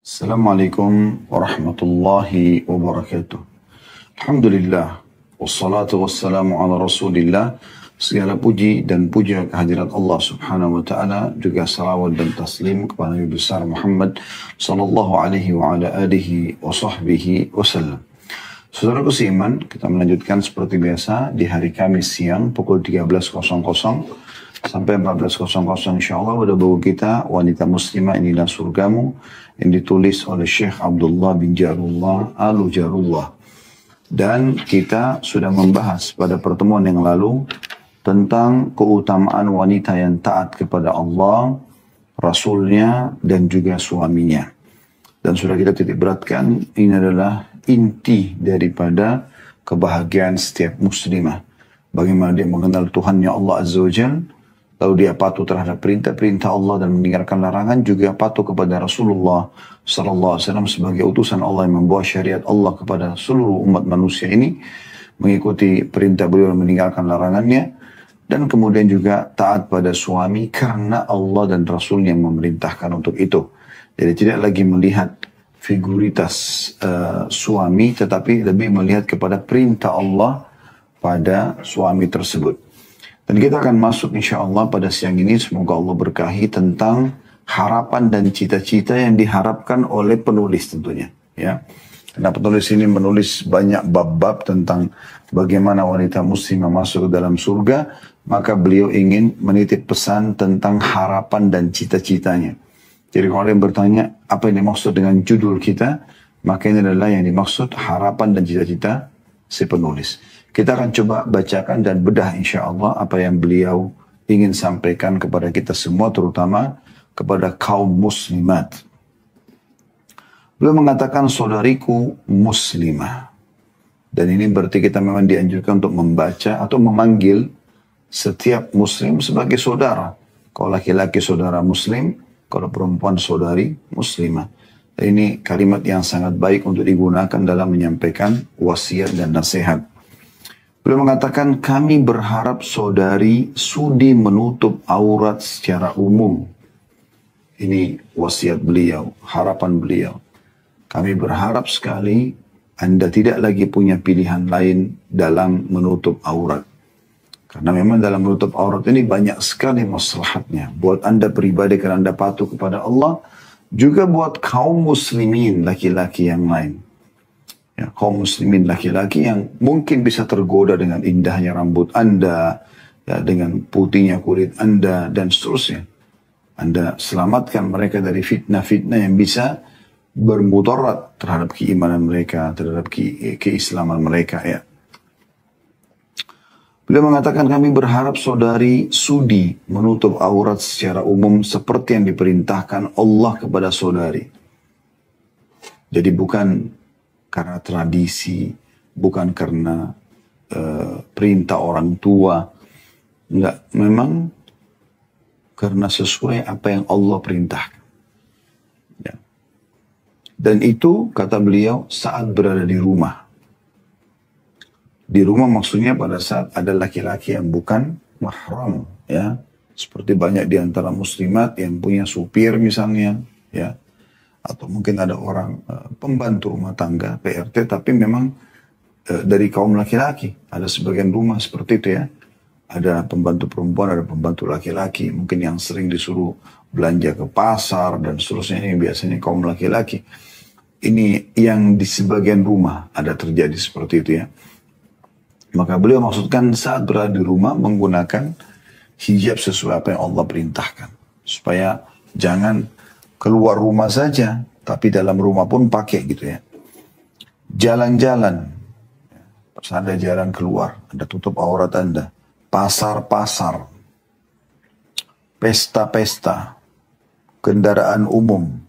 Assalamualaikum warahmatullahi wabarakatuh. Alhamdulillah, wassalatu wassalamu ala rasulillah. Segala puji dan puja kehadirat Allah subhanahu wa ta'ala, juga salawat dan taslim kepada Nabi besar Muhammad sallallahu alaihi wa ala alihi wa sahbihi wasallam. Saudaraku seiman, kita melanjutkan seperti biasa di hari Kamis siang pukul 13.00 sampai 14.00 insyaAllah pada buku kita Wanita Muslimah Inilah Surgamu yang ditulis oleh Syekh Abdullah bin Jarullah Al-Jarullah. Dan kita sudah membahas pada pertemuan yang lalu tentang keutamaan wanita yang taat kepada Allah, Rasulnya, dan juga suaminya. Dan sudah kita titik beratkan, ini adalah inti daripada kebahagiaan setiap muslimah. Bagaimana dia mengenal Tuhannya Allah Azza wa Jalla, lalu dia patuh terhadap perintah-perintah Allah dan meninggalkan larangan, juga patuh kepada Rasulullah sallallahu alaihi wasallam sebagai utusan Allah yang membawa syariat Allah kepada seluruh umat manusia ini, mengikuti perintah beliau dan meninggalkan larangannya, dan kemudian juga taat pada suami karena Allah dan Rasulnya yang memerintahkan untuk itu. Jadi tidak lagi melihat figuritas suami, tetapi lebih melihat kepada perintah Allah pada suami tersebut. Dan kita akan masuk insya Allah pada siang ini, semoga Allah berkahi, tentang harapan dan cita-cita yang diharapkan oleh penulis tentunya. Ya. Karena penulis ini menulis banyak bab-bab tentang bagaimana wanita muslimah masuk ke dalam surga, maka beliau ingin menitip pesan tentang harapan dan cita-citanya. Jadi kalau ada yang bertanya, apa yang dimaksud dengan judul kita, maka ini adalah yang dimaksud harapan dan cita-cita si penulis. Kita akan coba bacakan dan bedah insya Allah apa yang beliau ingin sampaikan kepada kita semua, terutama kepada kaum muslimat. Beliau mengatakan saudariku muslimah. Dan ini berarti kita memang dianjurkan untuk membaca atau memanggil setiap muslim sebagai saudara. Kalau laki-laki saudara muslim, kalau perempuan saudari muslimah. Dan ini kalimat yang sangat baik untuk digunakan dalam menyampaikan wasiat dan nasihat. Beliau mengatakan, kami berharap saudari sudi menutup aurat secara umum. Ini wasiat beliau, harapan beliau. Kami berharap sekali Anda tidak lagi punya pilihan lain dalam menutup aurat. Karena memang dalam menutup aurat ini banyak sekali maslahatnya. Buat Anda pribadi karena Anda patuh kepada Allah, juga buat kaum muslimin laki-laki yang lain. Ya, kaum muslimin laki-laki yang mungkin bisa tergoda dengan indahnya rambut Anda, ya, dengan putihnya kulit Anda, dan seterusnya. Anda selamatkan mereka dari fitnah-fitnah yang bisa bermudarat terhadap keimanan mereka, terhadap keislaman mereka. Ya. Beliau mengatakan, kami berharap saudari sudi menutup aurat secara umum seperti yang diperintahkan Allah kepada saudari. Jadi bukan karena tradisi, bukan karena perintah orang tua. Enggak, memang karena sesuai apa yang Allah perintahkan. Ya. Dan itu, kata beliau, saat berada di rumah. Di rumah maksudnya pada saat ada laki-laki yang bukan mahram. Ya. Seperti banyak di antara muslimat yang punya supir misalnya. Ya. Atau mungkin ada orang pembantu rumah tangga, PRT, tapi memang dari kaum laki-laki. Ada sebagian rumah seperti itu ya. Ada pembantu perempuan, ada pembantu laki-laki. Mungkin yang sering disuruh belanja ke pasar dan seterusnya, ini biasanya kaum laki-laki. Ini yang di sebagian rumah ada terjadi seperti itu ya. Maka beliau maksudkan saat berada di rumah menggunakan hijab sesuai apa yang Allah perintahkan. Supaya jangan keluar rumah saja, tapi dalam rumah pun pakai gitu ya. Jalan-jalan, pas Anda jalan keluar, Anda tutup aurat Anda. Pasar-pasar, pesta-pesta, kendaraan umum,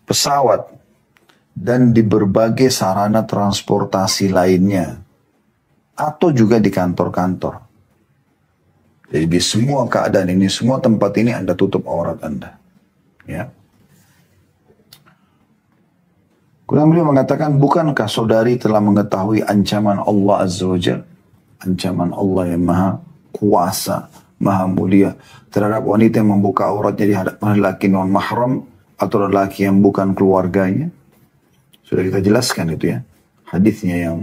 pesawat, dan di berbagai sarana transportasi lainnya. Atau juga di kantor-kantor. Jadi di semua keadaan ini, semua tempat ini Anda tutup aurat Anda. Ya. Kemudian beliau mengatakan, bukankah saudari telah mengetahui ancaman Allah Azza wa Jalla, ancaman Allah yang maha kuasa, maha mulia terhadap wanita yang membuka auratnya di hadapan laki non mahram atau lelaki yang bukan keluarganya. Sudah kita jelaskan itu ya. Hadisnya yang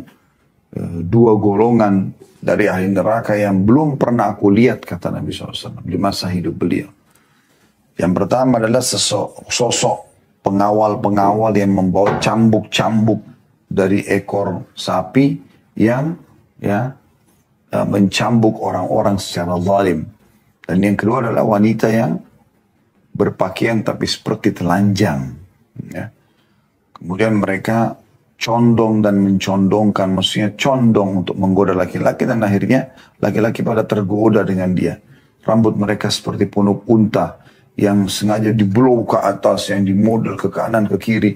dua golongan dari ahli neraka yang belum pernah aku lihat, kata Nabi SAW di masa hidup beliau. Yang pertama adalah sosok pengawal-pengawal yang membawa cambuk-cambuk dari ekor sapi yang mencambuk orang-orang secara zalim. Dan yang kedua adalah wanita yang berpakaian tapi seperti telanjang. Ya. Kemudian mereka condong dan mencondongkan, maksudnya condong untuk menggoda laki-laki, dan akhirnya laki-laki pada tergoda dengan dia. Rambut mereka seperti punuk unta yang sengaja diblow ke atas, yang dimodel ke kanan ke kiri,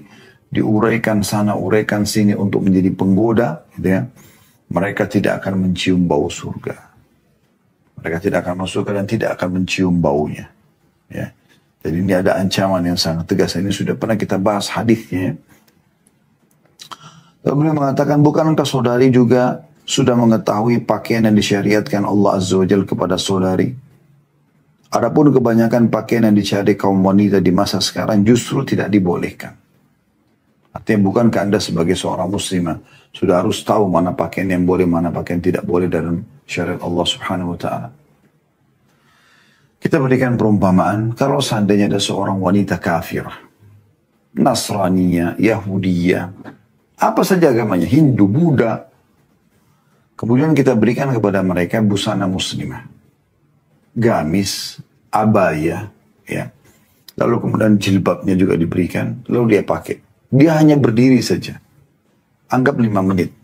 diuraikan sana, uraikan sini untuk menjadi penggoda, gitu ya. Mereka tidak akan mencium bau surga. Mereka tidak akan masuk dan tidak akan mencium baunya. Ya. Jadi ini ada ancaman yang sangat tegas. Ini sudah pernah kita bahas hadisnya. Lalu beliau mengatakan, bukankah saudari juga sudah mengetahui pakaian yang disyariatkan Allah Azza wa Jalla kepada saudari? Adapun kebanyakan pakaian yang dicari kaum wanita di masa sekarang justru tidak dibolehkan. Artinya bukankah Anda sebagai seorang muslimah sudah harus tahu mana pakaian yang boleh, mana pakaian tidak boleh dalam syariat Allah Subhanahu wa Ta'ala? Kita berikan perumpamaan, kalau seandainya ada seorang wanita kafirah, Nasraniyah, Yahudiyah, apa saja agamanya, Hindu, Buddha, kemudian kita berikan kepada mereka busana muslimah, gamis, abaya, ya. Lalu kemudian jilbabnya juga diberikan, lalu dia pakai. Dia hanya berdiri saja, anggap 5 menit.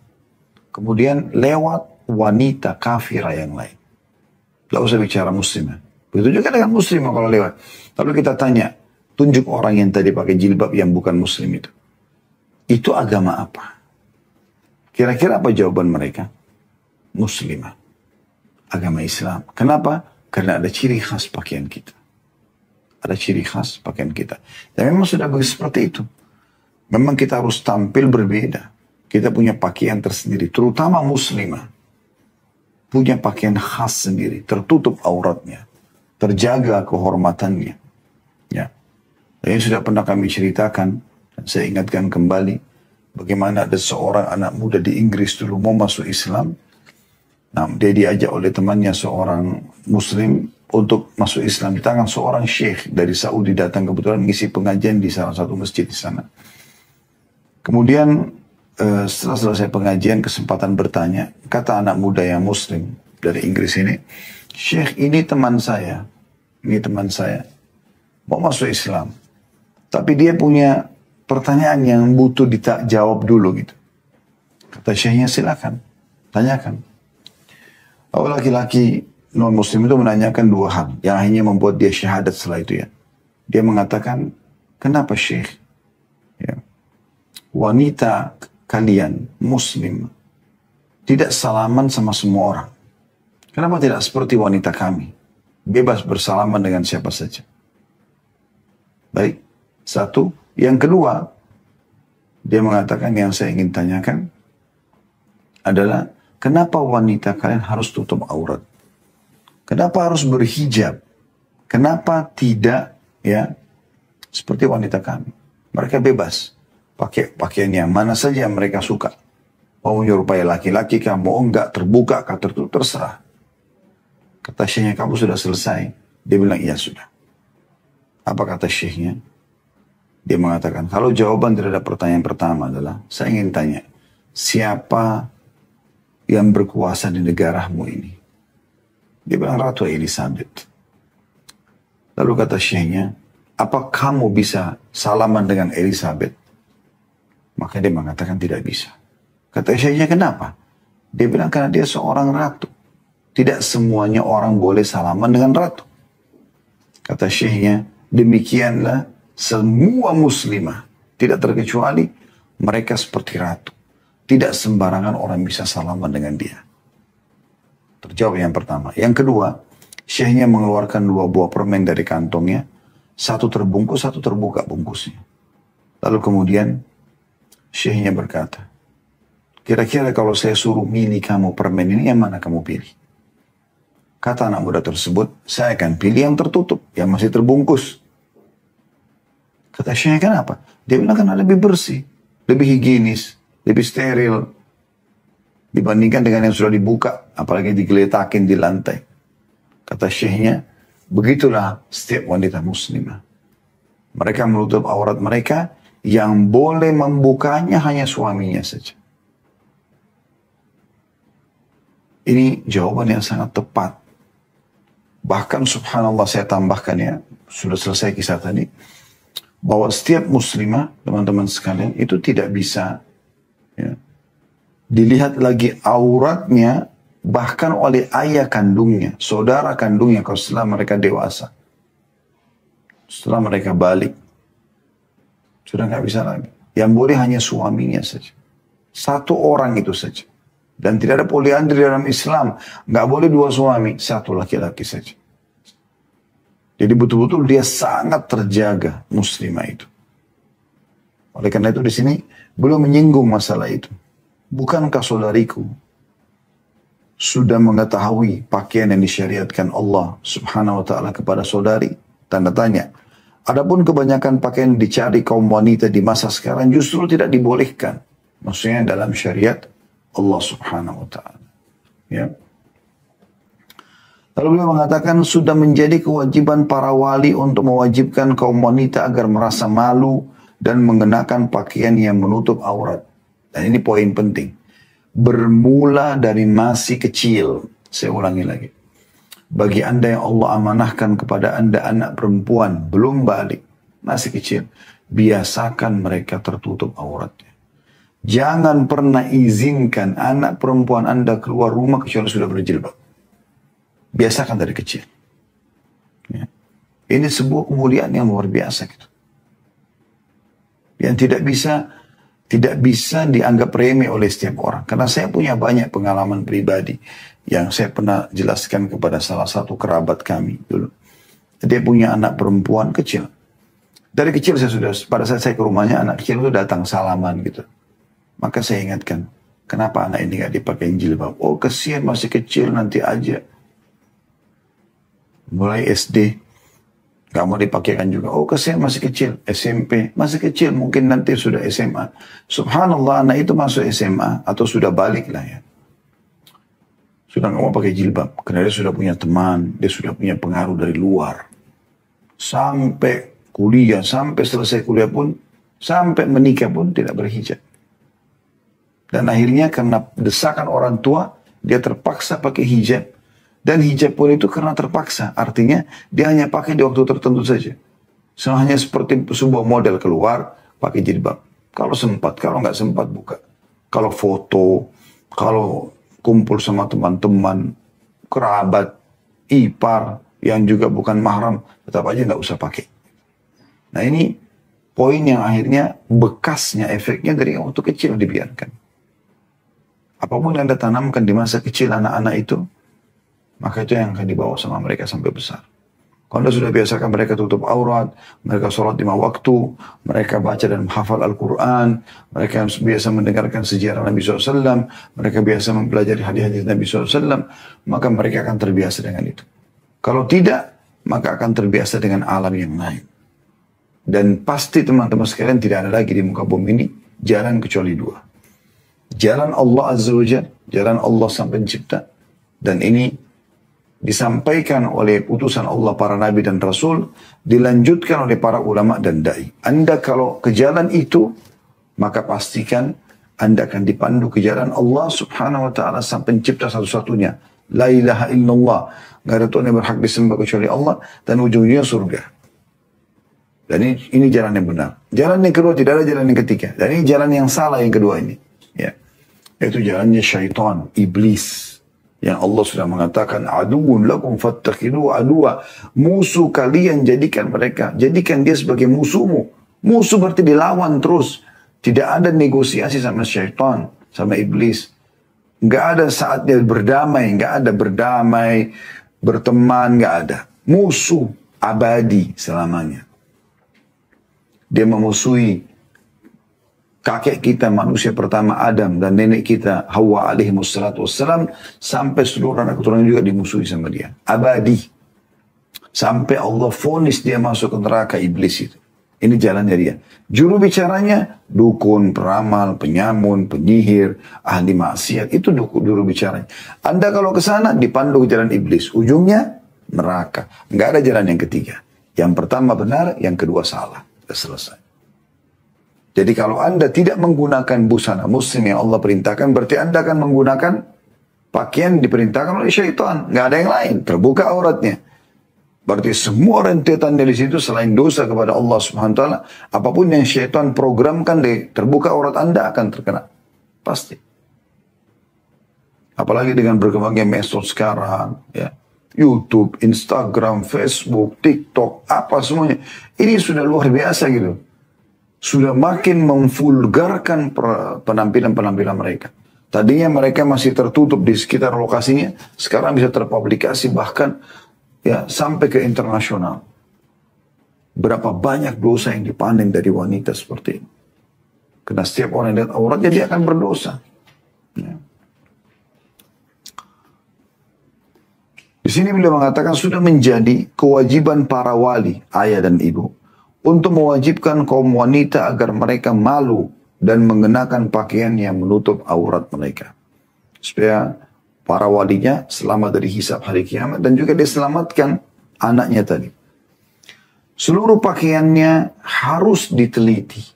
Kemudian lewat wanita kafirah yang lain. Tidak usah bicara muslimah. Begitu juga dengan muslimah kalau lewat. Lalu kita tanya, tunjuk orang yang tadi pakai jilbab yang bukan muslim itu. Itu agama apa? Kira-kira apa jawaban mereka? Muslimah. Agama Islam. Kenapa? Karena ada ciri khas pakaian kita. Ada ciri khas pakaian kita. Dan memang sudah seperti itu. Memang kita harus tampil berbeda. Kita punya pakaian tersendiri. Terutama muslimah. Punya pakaian khas sendiri. Tertutup auratnya. Terjaga kehormatannya. Ya. Dan ini sudah pernah kami ceritakan. Saya ingatkan kembali bagaimana ada seorang anak muda di Inggris dulu mau masuk Islam. Nah, dia diajak oleh temannya seorang muslim untuk masuk Islam di tangan seorang syekh dari Saudi, datang kebetulan mengisi pengajian di salah satu masjid di sana. Kemudian setelah selesai pengajian, kesempatan bertanya, kata anak muda yang muslim dari Inggris ini, Syekh, ini teman saya mau masuk Islam, tapi dia punya pertanyaan yang butuh dijawab dulu gitu. Kata syekhnya, silakan, tanyakan. Lalu laki-laki non-muslim itu menanyakan 2 hal yang akhirnya membuat dia syahadat setelah itu ya. Dia mengatakan, kenapa syekh? Ya. Wanita kalian, muslim, tidak salaman sama semua orang. Kenapa tidak seperti wanita kami? Bebas bersalaman dengan siapa saja. Baik, satu. Yang kedua, dia mengatakan yang saya ingin tanyakan adalah kenapa wanita kalian harus tutup aurat? Kenapa harus berhijab? Kenapa tidak ya seperti wanita kami? Mereka bebas pakai pakaian yang mana saja yang mereka suka. Mau menyerupai laki-laki kah, mau enggak, terbuka kah, tertutup, terserah. Kata syekhnya, kamu sudah selesai? Dia bilang, iya sudah. Apa kata syekhnya? Dia mengatakan, kalau jawaban terhadap pertanyaan pertama adalah, saya ingin tanya, siapa yang berkuasa di negaramu ini? Dia bilang, Ratu Elizabeth. Lalu kata syekhnya, apa kamu bisa salaman dengan Elizabeth? Maka dia mengatakan tidak bisa. Kata syekhnya, kenapa? Dia bilang, karena dia seorang ratu. Tidak semuanya orang boleh salaman dengan ratu. Kata syekhnya, demikianlah semua muslimah, tidak terkecuali mereka seperti ratu. Tidak sembarangan orang bisa salaman dengan dia. Terjawab yang pertama. Yang kedua, syekhnya mengeluarkan 2 buah permen dari kantongnya. Satu terbungkus, satu terbuka bungkusnya. Lalu kemudian syekhnya berkata, kira-kira kalau saya suruh milih kamu permen ini, yang mana kamu pilih? Kata anak muda tersebut, saya akan pilih yang tertutup, yang masih terbungkus. Kata syekhnya, kenapa? Dia bilang karena lebih bersih, lebih higienis, lebih steril dibandingkan dengan yang sudah dibuka, apalagi digeletakin di lantai. Kata syekhnya, begitulah setiap wanita muslimah. Mereka menutup aurat mereka, yang boleh membukanya hanya suaminya saja. Ini jawaban yang sangat tepat. Bahkan subhanallah, saya tambahkan ya, sudah selesai kisah tadi, bahwa setiap muslimah, teman-teman sekalian, itu tidak bisa ya, dilihat lagi auratnya, bahkan oleh ayah kandungnya, saudara kandungnya, kalau setelah mereka dewasa. Setelah mereka balik, sudah nggak bisa lagi. Yang boleh hanya suaminya saja. Satu orang itu saja. Dan tidak ada poliandri dalam Islam. Nggak boleh dua suami, satu laki-laki saja. Jadi betul-betul dia sangat terjaga muslimah itu. Oleh karena itu di sini beliau menyinggung masalah itu. Bukankah saudariku sudah mengetahui pakaian yang disyariatkan Allah subhanahu wa ta'ala kepada saudari? Tanda tanya. Adapun kebanyakan pakaian dicari kaum wanita di masa sekarang justru tidak dibolehkan. Maksudnya dalam syariat Allah subhanahu wa ta'ala. Ya. Lalu beliau mengatakan sudah menjadi kewajiban para wali untuk mewajibkan kaum wanita agar merasa malu dan mengenakan pakaian yang menutup aurat. Dan ini poin penting. Bermula dari masih kecil. Saya ulangi lagi. Bagi anda yang Allah amanahkan kepada anda anak perempuan belum balik, masih kecil, biasakan mereka tertutup auratnya. Jangan pernah izinkan anak perempuan anda keluar rumah kecuali sudah berjilbab. Biasakan dari kecil. Ya. Ini sebuah kemuliaan yang luar biasa gitu. Yang tidak bisa dianggap remeh oleh setiap orang. Karena saya punya banyak pengalaman pribadi yang saya pernah jelaskan kepada salah satu kerabat kami dulu. Dia punya anak perempuan kecil. Dari kecil pada saat saya ke rumahnya, anak kecil itu datang salaman gitu. Maka saya ingatkan, kenapa anak ini gak dipakai jilbab? Oh kesian masih kecil, nanti aja. Mulai SD, gak mau dipakaikan juga. Oh kesian masih kecil, SMP, masih kecil, mungkin nanti sudah SMA. Subhanallah, anak itu masuk SMA atau sudah balik lah ya. Sudah gak mau pakai jilbab, karena dia sudah punya teman, dia sudah punya pengaruh dari luar. Sampai kuliah, sampai selesai kuliah pun, sampai menikah pun tidak berhijab. Dan akhirnya karena desakan orang tua, dia terpaksa pakai hijab. Dan hijab pun itu karena terpaksa. Artinya dia hanya pakai di waktu tertentu saja. Hanya seperti sebuah model keluar, pakai jilbab. Kalau sempat, kalau nggak sempat buka. Kalau foto, kalau kumpul sama teman-teman, kerabat, ipar, yang juga bukan mahram, tetap aja nggak usah pakai. Nah ini poin yang akhirnya bekasnya, efeknya dari waktu kecil dibiarkan. Apapun yang Anda tanamkan di masa kecil anak-anak itu, maka itu yang akan dibawa sama mereka sampai besar. Kalau Anda sudah biasakan mereka tutup aurat, mereka sholat 5 waktu, mereka baca dan menghafal Al-Quran, mereka biasa mendengarkan sejarah Nabi SAW, mereka biasa mempelajari hadis-hadis Nabi SAW, maka mereka akan terbiasa dengan itu. Kalau tidak, maka akan terbiasa dengan alam yang lain. Dan pasti teman-teman sekalian tidak ada lagi di muka bumi ini jalan kecuali dua. Jalan Allah Azza wa Jalla, jalan Allah Sang Pencipta, dan ini disampaikan oleh utusan Allah para nabi dan rasul, dilanjutkan oleh para ulama dan dai. Anda kalau ke jalan itu, maka pastikan Anda akan dipandu ke jalan Allah Subhanahu wa taala Sang Pencipta satu-satunya. La ilaha illallah, enggak ada Tuhan yang berhak disembah kecuali Allah, dan ujungnya surga. Dan ini jalan yang benar. Jalan yang kedua tidak ada jalan yang ketiga. Dan ini jalan yang salah yang kedua ini. Ya. Yaitu jalannya syaitan, iblis. Yang Allah sudah mengatakan, aduun lakum fattakhidu aduwa. Musuh kalian jadikan mereka. Jadikan dia sebagai musuhmu. Musuh berarti dilawan terus. Tidak ada negosiasi sama syaitan, sama iblis. Nggak ada saatnya berdamai. Nggak ada berdamai, berteman, nggak ada. Musuh abadi selamanya. Dia memusuhi kakek kita manusia pertama Adam dan nenek kita Hawa alaihimussalatu wassalam, sampai seluruh anak keturunan juga dimusuhi sama dia. Abadi. Sampai Allah vonis dia masuk ke neraka iblis itu. Ini jalannya dia. Juru bicaranya dukun, peramal, penyamun, penyihir, ahli maksiat. Itu juru bicaranya. Anda kalau ke sana dipandu ke jalan iblis. Ujungnya neraka. Nggak ada jalan yang ketiga. Yang pertama benar, yang kedua salah. Sudah selesai. Jadi kalau Anda tidak menggunakan busana muslim yang Allah perintahkan, berarti Anda akan menggunakan pakaian diperintahkan oleh syaitan. Nggak ada yang lain. Terbuka auratnya. Berarti semua rentetan dari situ selain dosa kepada Allah Subhanahu wa taala, apapun yang syaitan programkan terbuka aurat Anda akan terkena. Pasti. Apalagi dengan berkembangnya medsos sekarang, ya. YouTube, Instagram, Facebook, TikTok, apa semuanya. Ini sudah luar biasa gitu. Sudah makin memvulgarkan penampilan-penampilan mereka. Tadinya mereka masih tertutup di sekitar lokasinya, sekarang bisa terpublikasi bahkan ya sampai ke internasional. Berapa banyak dosa yang dipanen dari wanita seperti ini. Karena setiap orang yang lihat auratnya dia akan berdosa. Ya. Di sini beliau mengatakan sudah menjadi kewajiban para wali, ayah dan ibu, untuk mewajibkan kaum wanita agar mereka malu dan mengenakan pakaian yang menutup aurat mereka. Supaya para walinya selamat dari hisab hari kiamat dan juga dia selamatkan anaknya tadi. Seluruh pakaiannya harus diteliti.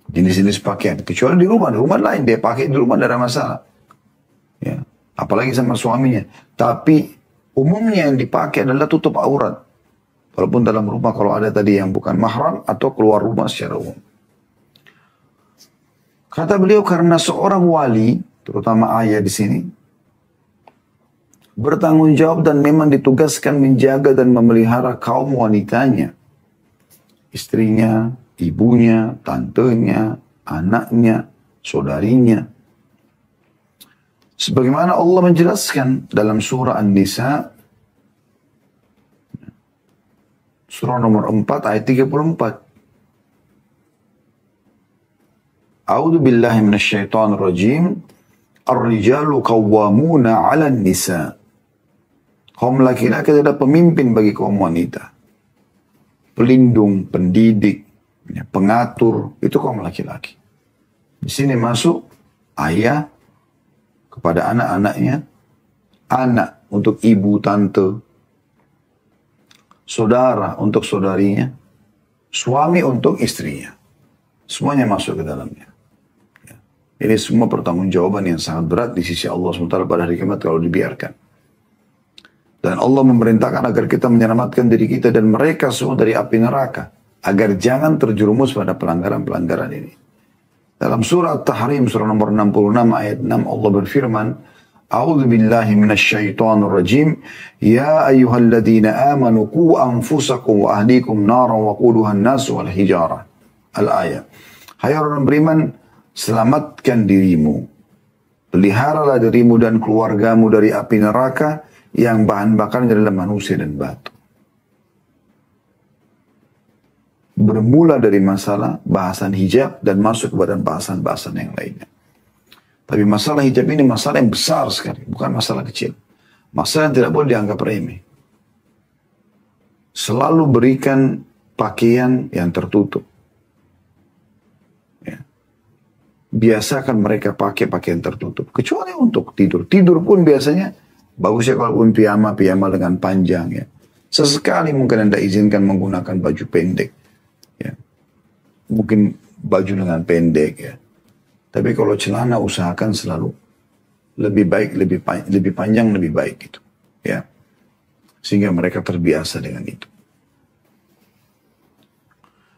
Jenis-jenis pakaian. Kecuali di rumah lain dia pakai di rumah tidak ada masalah. Ya. Apalagi sama suaminya. Tapi umumnya yang dipakai adalah tutup aurat. Walaupun dalam rumah kalau ada tadi yang bukan mahram atau keluar rumah secara umum. Kata beliau karena seorang wali, terutama ayah di sini, bertanggung jawab dan memang ditugaskan menjaga dan memelihara kaum wanitanya. Istrinya, ibunya, tantenya, anaknya, saudarinya. Sebagaimana Allah menjelaskan dalam surah An-Nisa, surah nomor 4 ayat 34. A'udzu billahi minasyaitonir rajim. Ar-rijalu qawwamuna 'alan nisa. Kaum laki-laki adalah pemimpin bagi kaum wanita. Pelindung, pendidik, pengatur, itu kaum laki-laki. Di sini masuk ayah kepada anak-anaknya, anak untuk ibu, tante, saudara untuk saudarinya, suami untuk istrinya. Semuanya masuk ke dalamnya. Ini semua pertanggungjawaban yang sangat berat di sisi Allah SWT pada hari kiamat kalau dibiarkan. Dan Allah memerintahkan agar kita menyelamatkan diri kita dan mereka semua dari api neraka. Agar jangan terjerumus pada pelanggaran-pelanggaran ini. Dalam surah At-Tahrim, surah nomor 66 ayat 6, Allah berfirman, A'udzu billahi minasyaitonir rajim. Ya ayyuhalladzina amanu qu anfusakum wa ahlikum naran wa quduha an-nas wal hijarah. Al-ayat. Hai orang beriman, selamatkan dirimu. Peliharalah dirimu dan keluargamu dari api neraka yang bahan bakarnya adalah manusia dan batu. Bermula dari masalah bahasan hijab dan masuk kepada bahasan-bahasan yang lainnya. Tapi masalah hijab ini masalah yang besar sekali, bukan masalah kecil. Masalah yang tidak boleh dianggap remeh. Selalu berikan pakaian yang tertutup. Biasakan mereka pakai pakaian tertutup. Kecuali untuk tidur. Tidur pun biasanya bagusnya kalau pun piyama dengan panjang. Ya. Sesekali mungkin Anda izinkan menggunakan baju pendek. Ya. Mungkin baju dengan pendek. Ya. Tapi kalau celana usahakan selalu lebih baik, lebih panjang, lebih baik. Gitu. Ya. Sehingga mereka terbiasa dengan itu.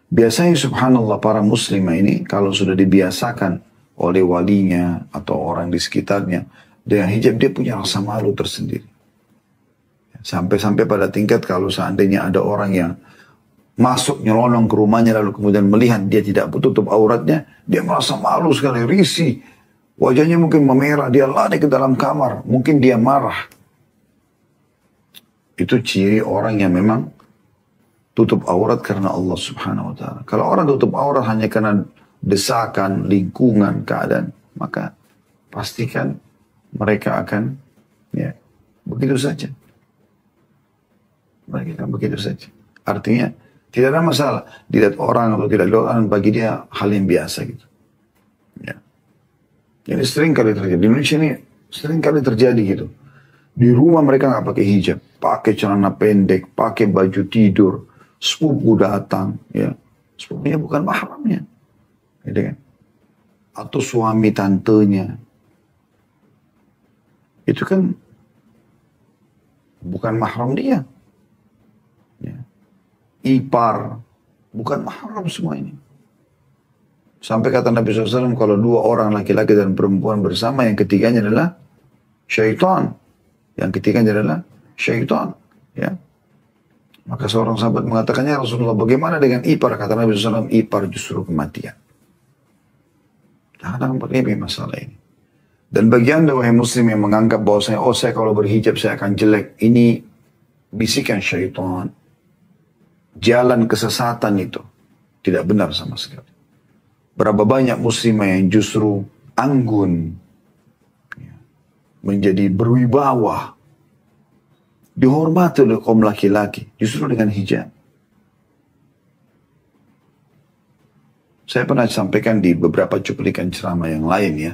Biasanya subhanallah para muslimah ini kalau sudah dibiasakan oleh walinya atau orang di sekitarnya dengan hijab dia punya rasa malu tersendiri. Sampai-sampai pada tingkat kalau seandainya ada orang yang masuk nyelonong ke rumahnya lalu kemudian melihat dia tidak tutup auratnya, dia merasa malu sekali, risih. Wajahnya mungkin memerah, dia lari ke dalam kamar, mungkin dia marah. Itu ciri orang yang memang tutup aurat karena Allah Subhanahu wa taala. Kalau orang tutup aurat hanya karena desakan, lingkungan, keadaan, maka pastikan mereka akan ya begitu saja. Mereka akan begitu saja. Artinya Tidak ada masalah. Dilihat orang atau tidak dilihat orang, bagi dia hal yang biasa gitu. Ya. Jadi sering kali terjadi. Di Indonesia ini sering kali terjadi gitu. Di rumah mereka nggak pakai hijab, pakai celana pendek, pakai baju tidur, sepupu datang, ya, sepupunya bukan mahramnya, gitu kan? Atau suami tantenya, itu kan bukan mahram dia, ya. Ipar, bukan mahram semua ini. Sampai kata Nabi SAW, kalau dua orang laki-laki dan perempuan bersama, yang ketiganya adalah syaitan. Yang ketiganya adalah syaitan. Ya. Maka seorang sahabat mengatakannya, Rasulullah, bagaimana dengan ipar? Kata Nabi SAW, ipar justru kematian. Jangan pakai masalah ini. Dan bagi anda, wahai muslim, yang menganggap bahwa saya kalau berhijab saya akan jelek. Ini bisikan syaitan. Jalan kesesatan itu tidak benar sama sekali. Berapa banyak muslimah yang justru anggun, menjadi berwibawa, dihormati oleh kaum laki-laki, justru dengan hijab. Saya pernah sampaikan di beberapa cuplikan ceramah yang lain ya,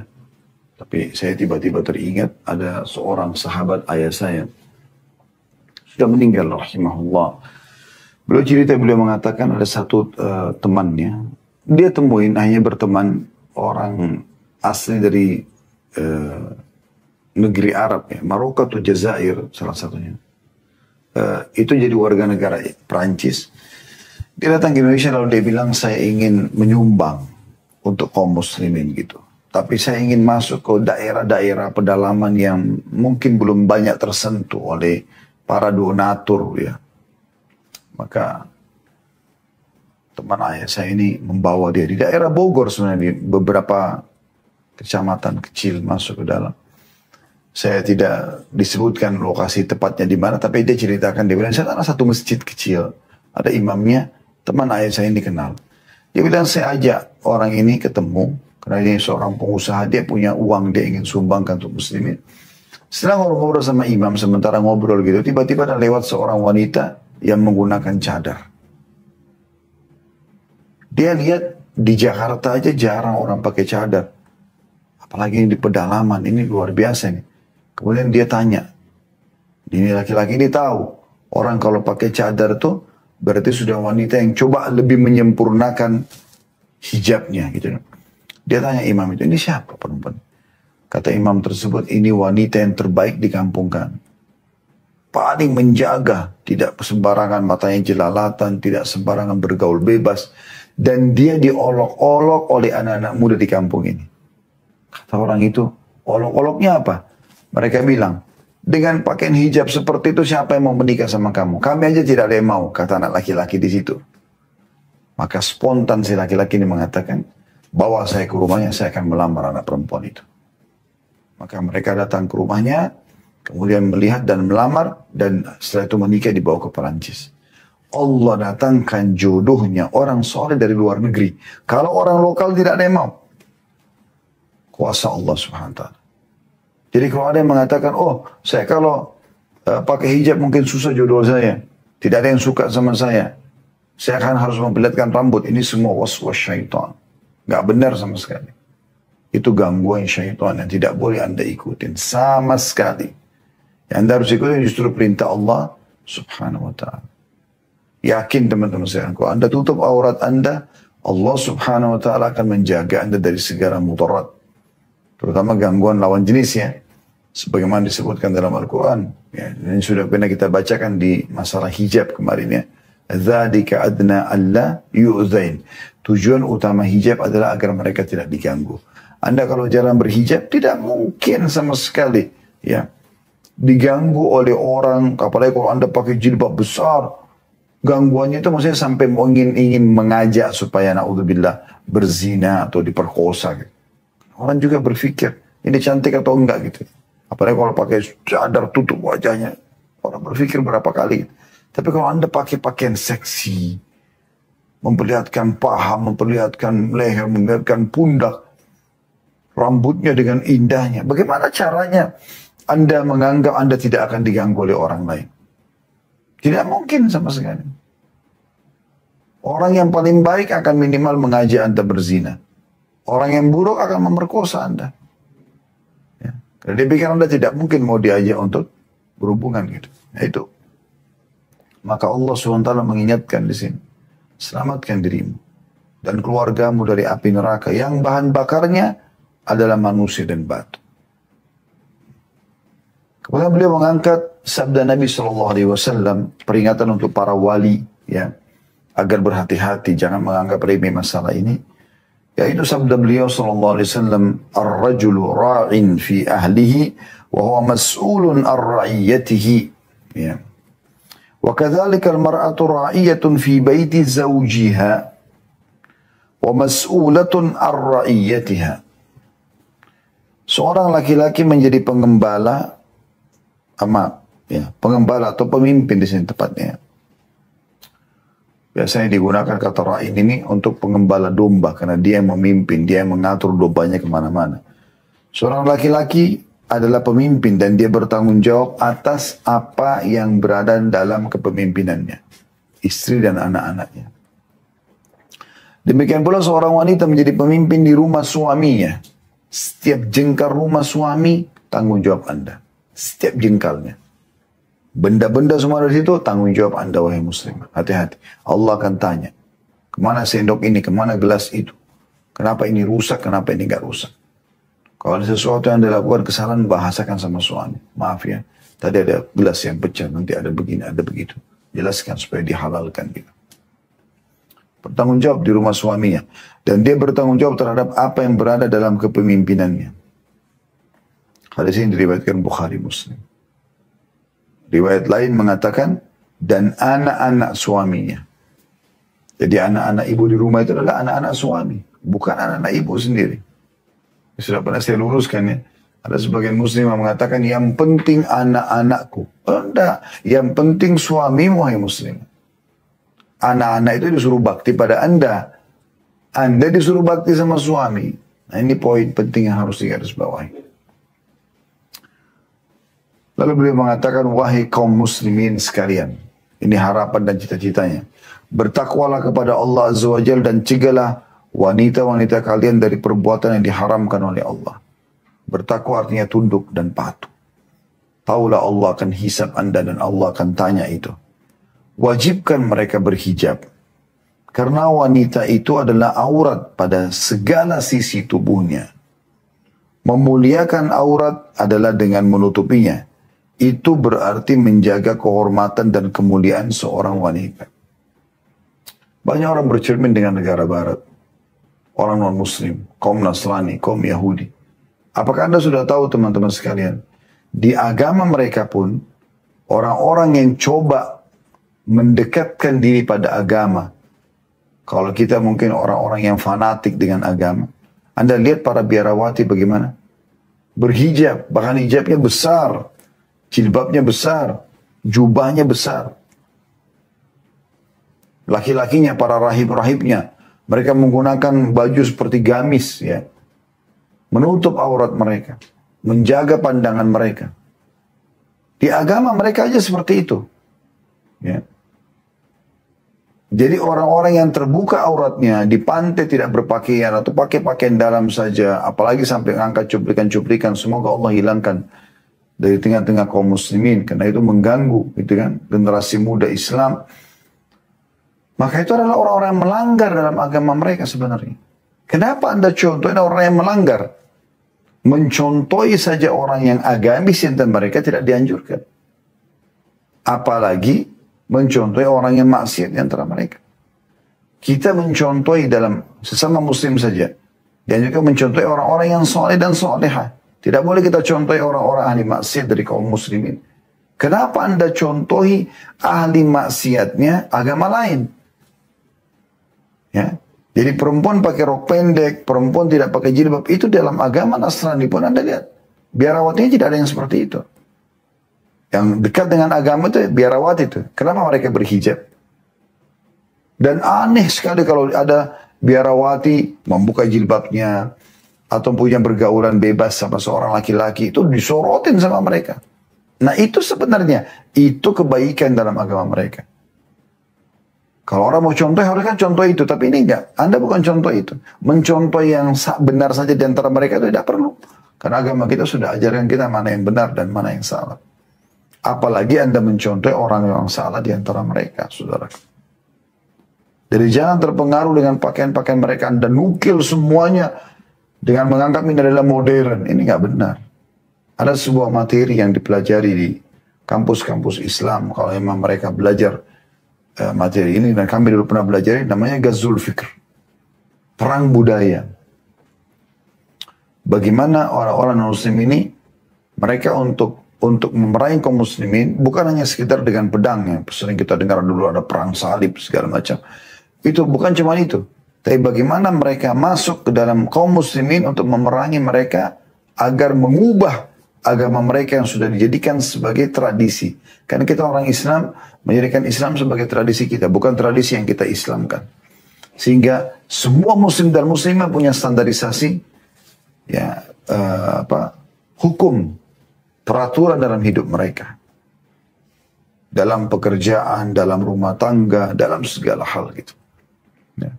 tapi saya tiba-tiba teringat ada seorang sahabat ayah saya, sudah meninggal rahimahullah. Beliau mengatakan ada satu temannya, dia temuin hanya berteman orang asli dari negeri Arab ya, Maroko atau Jazair salah satunya. Itu jadi warga negara Perancis. Dia datang ke Indonesia lalu dia bilang, saya ingin menyumbang untuk kaum muslimin gitu. Tapi saya ingin masuk ke daerah-daerah pedalaman yang mungkin belum banyak tersentuh oleh para donatur ya. Maka teman ayah saya ini membawa dia di daerah Bogor sebenarnya, di beberapa kecamatan kecil masuk ke dalam. Saya tidak disebutkan lokasi tepatnya di mana, tapi dia ceritakan, dia bilang, saya ada satu masjid kecil, ada imamnya, teman ayah saya ini kenal. Dia bilang, saya ajak orang ini ketemu, karena dia seorang pengusaha, dia punya uang, dia ingin sumbangkan untuk muslimin. Setelah ngobrol sama imam, sementara ngobrol gitu, tiba-tiba ada lewat seorang wanita yang menggunakan cadar. Dia lihat di Jakarta aja jarang orang pakai cadar. Apalagi di pedalaman, ini luar biasa nih. Kemudian dia tanya, ini laki-laki ini tahu, orang kalau pakai cadar tuh berarti sudah wanita yang coba lebih menyempurnakan hijabnya gitu. Dia tanya imam itu, ini siapa perempuan? Kata imam tersebut, ini wanita yang terbaik di kampung kami. Paling menjaga, tidak sembarangan matanya jelalatan, tidak sembarangan bergaul bebas. Dan dia diolok-olok oleh anak-anak muda di kampung ini. Kata orang itu, olok-oloknya apa? Mereka bilang, dengan pakaian hijab seperti itu siapa yang mau menikah sama kamu? Kami aja tidak ada yang mau, kata anak laki-laki di situ. Maka spontan si laki-laki ini mengatakan, bawa saya ke rumahnya, saya akan melamar anak perempuan itu. Maka mereka datang ke rumahnya, kemudian melihat dan melamar, dan setelah itu menikah dibawa ke Perancis. Allah datangkan jodohnya orang soleh dari luar negeri. Kalau orang lokal tidak ada yang mau. Kuasa Allah subhanahu wa ta'ala. Jadi kalau ada yang mengatakan, oh saya kalau pakai hijab mungkin susah jodoh saya. Tidak ada yang suka sama saya. Saya akan harus memperlihatkan rambut. Ini semua waswas syaitan. Gak benar sama sekali. Itu gangguan syaitan yang tidak boleh anda ikutin. Sama sekali. Yang anda harus ikutin justru perintah Allah subhanahu wa ta'ala. Yakin teman-teman saya. Kalau anda tutup aurat anda, Allah subhanahu wa ta'ala akan menjaga anda dari segala mudarat. Terutama gangguan lawan jenisnya. Sebagaimana disebutkan dalam Al-Quran. Ya, ini sudah pernah kita bacakan di masalah hijab kemarin ya. Dzalika adna alla yu'zain. Tujuan utama hijab adalah agar mereka tidak diganggu. Anda kalau jarang berhijab, tidak mungkin sama sekali ya diganggu oleh orang. Apalagi kalau Anda pakai jilbab besar. Gangguannya itu maksudnya sampai ingin mengajak supaya na'udzubillah berzina atau diperkosa. Gitu. Orang juga berpikir, ini cantik atau enggak gitu. Apalagi kalau pakai cadar tutup wajahnya. Orang berpikir berapa kali. Tapi kalau Anda pakai pakaian seksi, memperlihatkan paha, memperlihatkan leher, memperlihatkan pundak, rambutnya dengan indahnya. Bagaimana caranya Anda menganggap Anda tidak akan diganggu oleh orang lain? Tidak mungkin sama sekali. Orang yang paling baik akan minimal mengajak Anda berzina. Orang yang buruk akan memerkosa Anda. Ya. Karena dia pikir Anda tidak mungkin mau diajak untuk berhubungan gitu. Nah, itu. Maka Allah SWT mengingatkan di sini. Selamatkan dirimu dan keluargamu dari api neraka yang bahan bakarnya adalah manusia dan batu. Kemudian beliau mengangkat sabda Nabi SAW, peringatan untuk para wali, ya, agar berhati-hati, jangan menganggap remeh masalah ini. Yaitu sabda beliau SAW, "Ar-rajulu ra'in fi ahlihi, wa huwa mas'ulun ar-ra'iyatihi." Ya. Wa kadzalika al-mar'atu ra'iyatun fi baiti zawjiha, wa mas'ulatun ar-ra'iyatiha. Seorang laki-laki menjadi pengembala, pengembala atau pemimpin di sini tepatnya. Biasanya digunakan kata ra'in ini untuk pengembala domba, karena dia yang memimpin, dia yang mengatur dombanya kemana-mana. Seorang laki-laki adalah pemimpin dan dia bertanggung jawab atas apa yang berada dalam kepemimpinannya, istri dan anak-anaknya. Demikian pula seorang wanita menjadi pemimpin di rumah suaminya. Setiap jengkal rumah suami, tanggung jawab Anda. Setiap jengkalnya. Benda-benda semua dari situ, tanggung jawab Anda, wahai muslim. Hati-hati. Allah akan tanya, kemana sendok ini, kemana gelas itu? Kenapa ini rusak, kenapa ini gak rusak? Kalau ada sesuatu yang dilakukan kesalahan, bahasakan sama suami. Maaf ya, tadi ada gelas yang pecah, nanti ada begini, ada begitu. Jelaskan supaya dihalalkan gitu. Bertanggung jawab di rumah suaminya. Dan dia bertanggung jawab terhadap apa yang berada dalam kepemimpinannya. Hadis ini diriwayatkan Bukhari Muslim. Riwayat lain mengatakan, dan anak-anak suaminya. Jadi anak-anak ibu di rumah itu adalah anak-anak suami. Bukan anak-anak ibu sendiri. Sudah pernah saya luruskan ya. Ada sebagian muslim yang mengatakan, yang penting anak-anakku. Oh, enggak. Yang penting suamimu, wahai muslim. Anak-anak itu disuruh bakti pada Anda. Anda disuruh bakti sama suami. Nah, ini poin penting yang harus digarisbawahi. Lalu beliau mengatakan, wahai kaum muslimin sekalian. Ini harapan dan cita-citanya. Bertakwalah kepada Allah Azza wa Jalla dan cegahlah wanita-wanita kalian dari perbuatan yang diharamkan oleh Allah. Bertakwa artinya tunduk dan patuh. Taulah Allah akan hisab Anda dan Allah akan tanya itu. Wajibkan mereka berhijab. Karena wanita itu adalah aurat pada segala sisi tubuhnya. Memuliakan aurat adalah dengan menutupinya. Itu berarti menjaga kehormatan dan kemuliaan seorang wanita. Banyak orang bercermin dengan negara barat. Orang non-muslim, kaum Nasrani, kaum Yahudi. Apakah Anda sudah tahu teman-teman sekalian? Di agama mereka pun, orang-orang yang coba mendekatkan diri pada agama. Kalau kita mungkin orang-orang yang fanatik dengan agama. Anda lihat para biarawati bagaimana? Berhijab, bahkan hijabnya besar. Jilbabnya besar, jubahnya besar. Laki-lakinya, para rahib-rahibnya, mereka menggunakan baju seperti gamis, ya, menutup aurat mereka, menjaga pandangan mereka. Di agama mereka aja seperti itu. Ya. Jadi orang-orang yang terbuka auratnya di pantai tidak berpakaian atau pakai pakaian dalam saja, apalagi sampai angkat cuplikan-cuplikan, semoga Allah hilangkan dari tengah-tengah kaum muslimin, karena itu mengganggu gitu kan, generasi muda Islam. Maka itu adalah orang-orang yang melanggar dalam agama mereka sebenarnya. Kenapa Anda contohin orang yang melanggar? Mencontohi saja orang yang agamis yang mereka tidak dianjurkan. Apalagi mencontohi orang yang maksiat di antara mereka. Kita mencontohi dalam sesama muslim saja. Dan juga mencontohi orang-orang yang soleh dan solehah. Tidak boleh kita contohi orang-orang ahli maksiat dari kaum muslimin. Kenapa Anda contohi ahli maksiatnya agama lain? Ya. Jadi perempuan pakai rok pendek, perempuan tidak pakai jilbab, itu dalam agama Nasrani pun Anda lihat. Biarawatinya tidak ada yang seperti itu. Yang dekat dengan agama itu biarawati itu. Kenapa mereka berhijab? Dan aneh sekali kalau ada biarawati membuka jilbabnya, atau punya bergaulan bebas sama seorang laki-laki, itu disorotin sama mereka. Nah itu sebenarnya, itu kebaikan dalam agama mereka. Kalau orang mau contoh, harus kan contoh itu. Tapi ini enggak. Anda bukan contoh itu. Mencontoh yang benar saja di antara mereka itu tidak perlu. Karena agama kita sudah ajarkan kita mana yang benar dan mana yang salah. Apalagi Anda mencontoh orang yang salah di antara mereka, saudara. Jadi jangan terpengaruh dengan pakaian-pakaian mereka. Anda nukil semuanya dengan menganggap ini adalah modern. Ini nggak benar. Ada sebuah materi yang dipelajari di kampus-kampus Islam. Kalau memang mereka belajar materi ini, dan kami dulu pernah belajar, namanya Ghazul Fikr. Perang budaya. Bagaimana orang-orang muslim ini, mereka untuk memerangi kaum muslimin, bukan hanya sekitar dengan pedang, ya. Sering kita dengar dulu ada perang salib, segala macam. Itu bukan cuma itu. Tapi bagaimana mereka masuk ke dalam kaum muslimin untuk memerangi mereka agar mengubah agama mereka yang sudah dijadikan sebagai tradisi. Karena kita orang Islam menjadikan Islam sebagai tradisi kita, bukan tradisi yang kita Islamkan. Sehingga semua muslim dan muslimah punya standarisasi ya hukum, peraturan dalam hidup mereka. Dalam pekerjaan, dalam rumah tangga, dalam segala hal gitu. Ya.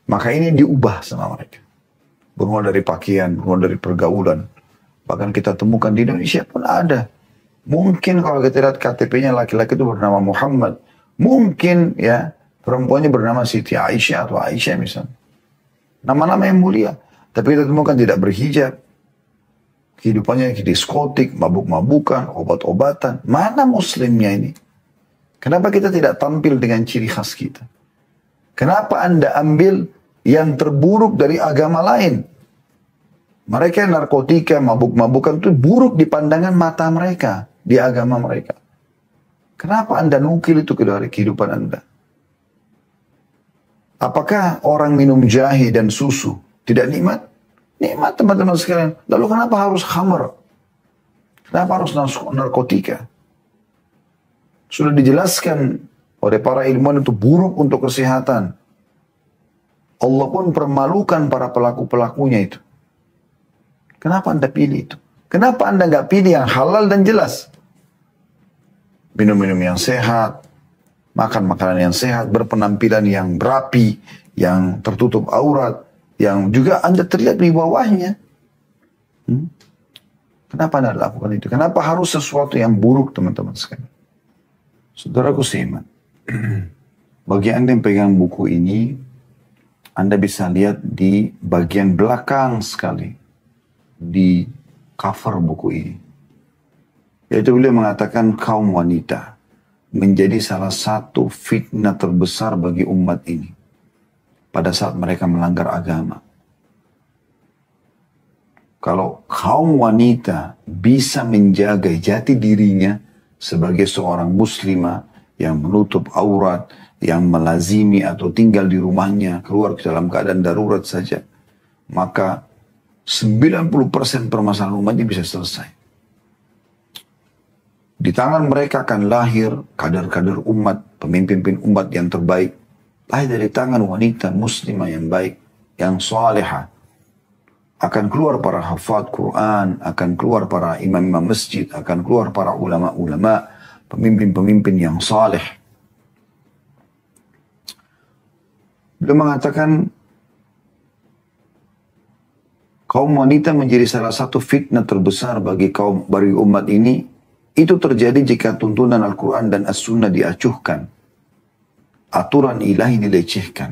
Maka ini diubah sama mereka. Bermula dari pakaian, bermula dari pergaulan. Bahkan kita temukan di Indonesia pun ada. Mungkin kalau kita lihat KTP-nya laki-laki itu bernama Muhammad. Mungkin ya perempuannya bernama Siti Aisyah atau Aisyah misalnya. Nama-nama yang mulia. Tapi kita temukan tidak berhijab. Kehidupannya di diskotik, mabuk-mabukan, obat-obatan. Mana muslimnya ini? Kenapa kita tidak tampil dengan ciri khas kita? Kenapa Anda ambil yang terburuk dari agama lain? Mereka narkotika, mabuk-mabukan itu buruk di pandangan mata mereka, di agama mereka. Kenapa Anda nukil itu ke dari kehidupan Anda? Apakah orang minum jahe dan susu tidak nikmat? Nikmat teman-teman sekalian. Lalu kenapa harus khamr? Kenapa harus narkotika? Sudah dijelaskan oleh para ilmuwan itu buruk untuk kesehatan. Allah pun permalukan para pelaku-pelakunya itu. Kenapa Anda pilih itu? Kenapa Anda nggak pilih yang halal dan jelas? Minum-minum yang sehat, makan makanan yang sehat, berpenampilan yang berapi, yang tertutup aurat, yang juga Anda terlihat di bawahnya. Kenapa Anda lakukan itu? Kenapa harus sesuatu yang buruk, teman-teman sekalian? Saudaraku seiman, bagi Anda yang pegang buku ini, Anda bisa lihat di bagian belakang sekali, di cover buku ini. Yaitu beliau mengatakan kaum wanita menjadi salah satu fitnah terbesar bagi umat ini pada saat mereka melanggar agama. Kalau kaum wanita bisa menjaga jati dirinya sebagai seorang muslimah yang menutup aurat, yang melazimi atau tinggal di rumahnya, keluar dalam keadaan darurat saja, maka 90% permasalahan umat ini bisa selesai. Di tangan mereka akan lahir kader-kader umat, pemimpin umat yang terbaik. Lahir dari tangan wanita muslimah yang baik, yang salihah. Akan keluar para hafadz Quran, akan keluar para imam-imam masjid, akan keluar para ulama-ulama, pemimpin-pemimpin yang saleh. Beliau mengatakan kaum wanita menjadi salah satu fitnah terbesar bagi umat ini. Itu terjadi jika tuntunan Al-Quran dan As-Sunnah diacuhkan. Aturan ilahi dilecehkan.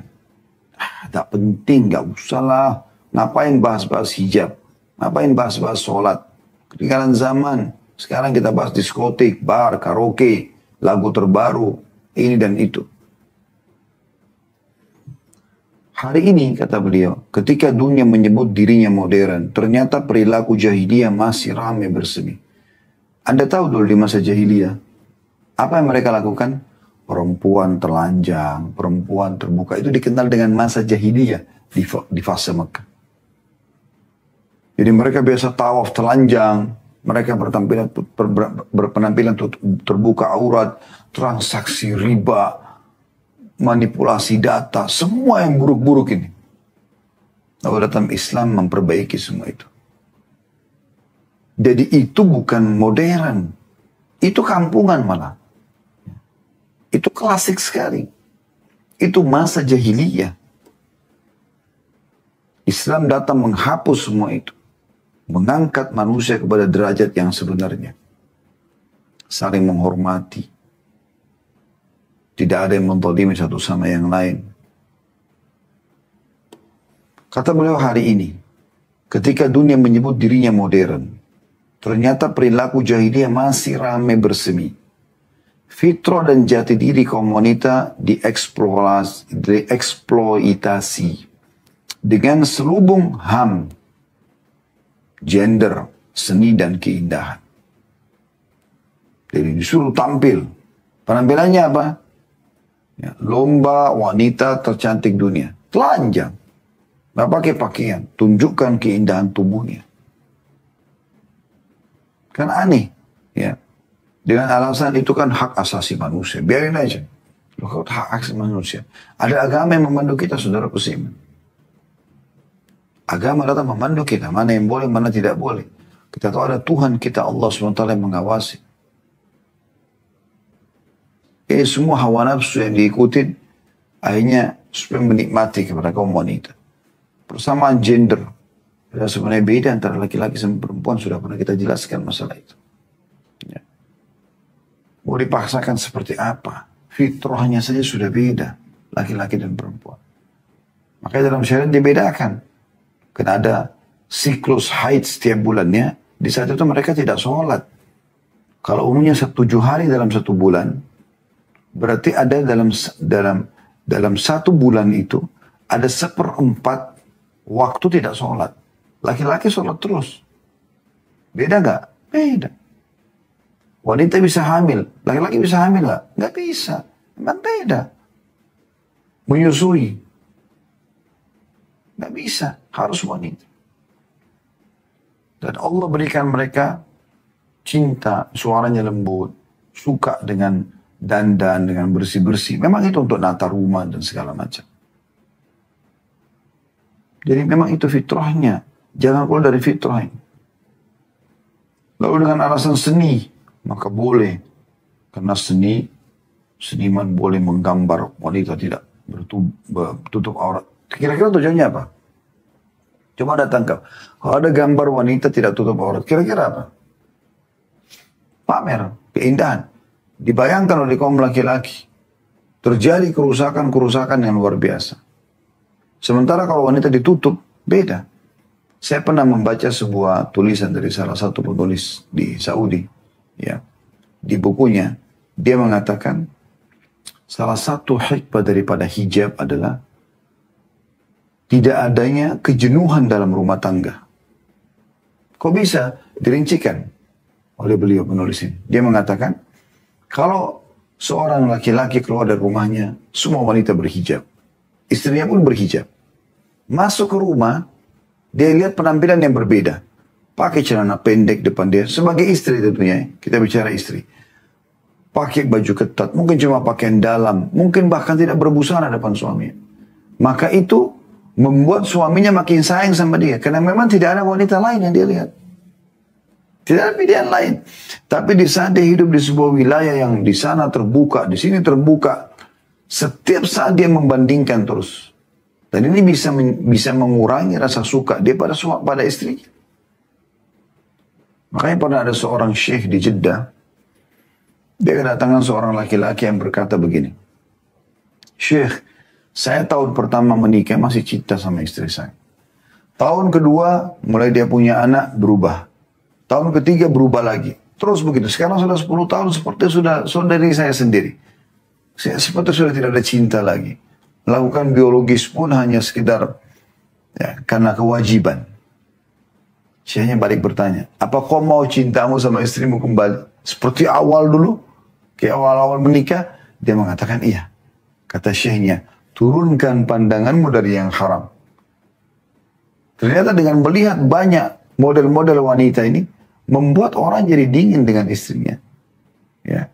Tak penting, gak usah lah. Ngapain bahas-bahas hijab? Ngapain bahas-bahas sholat? Ketinggalan zaman. Sekarang kita bahas diskotik, bar, karaoke, lagu terbaru, ini dan itu. Hari ini, kata beliau, ketika dunia menyebut dirinya modern, ternyata perilaku jahiliyah masih ramai bersemi. Anda tahu dulu di masa jahiliyah, apa yang mereka lakukan? Perempuan telanjang, perempuan terbuka, itu dikenal dengan masa jahiliyah di fase Mekah. Jadi mereka biasa tawaf telanjang, mereka berpenampilan terbuka aurat, transaksi riba, manipulasi data, semua yang buruk-buruk ini. Lalu datang Islam memperbaiki semua itu. Jadi itu bukan modern, itu kampungan malah. Itu klasik sekali. Itu masa jahiliyah. Islam datang menghapus semua itu. Mengangkat manusia kepada derajat yang sebenarnya. Saling menghormati. Tidak ada yang menzalimi satu sama yang lain. Kata beliau hari ini, ketika dunia menyebut dirinya modern, ternyata perilaku jahiliyah masih ramai bersemi. Fitrah dan jati diri kaum wanita dieksploitasi dengan selubung HAM, gender, seni dan keindahan. Jadi disuruh tampil. Penampilannya apa? Ya, lomba wanita tercantik dunia. Telanjang. Nggak pakai pakaian. Tunjukkan keindahan tubuhnya. Kan aneh. Ya. Dengan alasan itu kan hak asasi manusia. Biarin aja. Loh, hak asasi manusia. Ada agama yang memandu kita, saudara Kusiman. Agama datang memandu kita. Mana yang boleh, mana tidak boleh. Kita tahu ada Tuhan kita, Allah SWT yang mengawasi. Semua hawa nafsu yang diikutin, akhirnya supaya menikmati kepada kaum wanita. Persamaan gender. Sebenarnya beda antara laki-laki sama perempuan. Sudah pernah kita jelaskan masalah itu. Ya. Mau dipaksakan seperti apa? Fitrahnya saja sudah beda. Laki-laki dan perempuan. Makanya dalam syariat dibedakan. Karena ada siklus haid setiap bulannya. Di saat itu mereka tidak sholat. Kalau umumnya 7 hari dalam 1 bulan. Berarti ada dalam 1 bulan itu. Ada 1/4 waktu tidak sholat. Laki-laki sholat terus. Beda gak? Beda. Wanita bisa hamil. Laki-laki bisa hamil gak? Gak bisa. Memang beda. Menyusui. Gak bisa. Harus wanita. Dan Allah berikan mereka cinta. Suaranya lembut. Suka dengan dandan, dengan bersih-bersih. Memang itu untuk nata rumah dan segala macam. Jadi memang itu fitrahnya. Jangan keluar dari fitrah ini. Lalu dengan alasan seni, maka boleh. Karena seniman boleh menggambar wanita tidak bertutup aurat. Kira-kira tujuannya apa? Coba Anda tangkap. Kalau ada gambar wanita tidak tutup aurat, kira-kira apa? Pamer, keindahan. Dibayangkan oleh kaum laki-laki. Terjadi kerusakan-kerusakan yang luar biasa. Sementara kalau wanita ditutup, beda. Saya pernah membaca sebuah tulisan dari salah satu penulis di Saudi. Ya. Di bukunya, dia mengatakan, salah satu hikmah daripada hijab adalah tidak adanya kejenuhan dalam rumah tangga. Kok bisa dirincikan oleh beliau penulis ini? Dia mengatakan, kalau seorang laki-laki keluar dari rumahnya, semua wanita berhijab. Istrinya pun berhijab. Masuk ke rumah, dia lihat penampilan yang berbeda. Pakai celana pendek depan dia. Sebagai istri tentunya, kita bicara istri. Pakai baju ketat, mungkin cuma pakaian dalam. Mungkin bahkan tidak berbusana depan suaminya. Maka itu membuat suaminya makin sayang sama dia. Karena memang tidak ada wanita lain yang dia lihat. Tidak ada pilihan lain. Tapi di saat dia hidup di sebuah wilayah yang di sana terbuka, di sini terbuka. Setiap saat dia membandingkan terus. Dan ini bisa mengurangi rasa suka dia pada istrinya. Makanya pernah ada seorang syekh di Jeddah. Dia kedatangan seorang laki-laki yang berkata begini. Syekh, saya tahun pertama menikah masih cinta sama istri saya. Tahun kedua mulai dia punya anak berubah. Tahun ketiga berubah lagi. Terus begitu. Sekarang sudah 10 tahun seperti sudah saudari saya sendiri. Seperti sudah tidak ada cinta lagi. Melakukan biologis pun hanya sekedar ya, karena kewajiban. Syekhnya balik bertanya, apa kau mau cintamu sama istrimu kembali? Seperti awal dulu? Kayak awal-awal menikah? Dia mengatakan iya. Kata syekhnya, turunkan pandanganmu dari yang haram. Ternyata dengan melihat banyak model-model wanita ini, membuat orang jadi dingin dengan istrinya. Ya.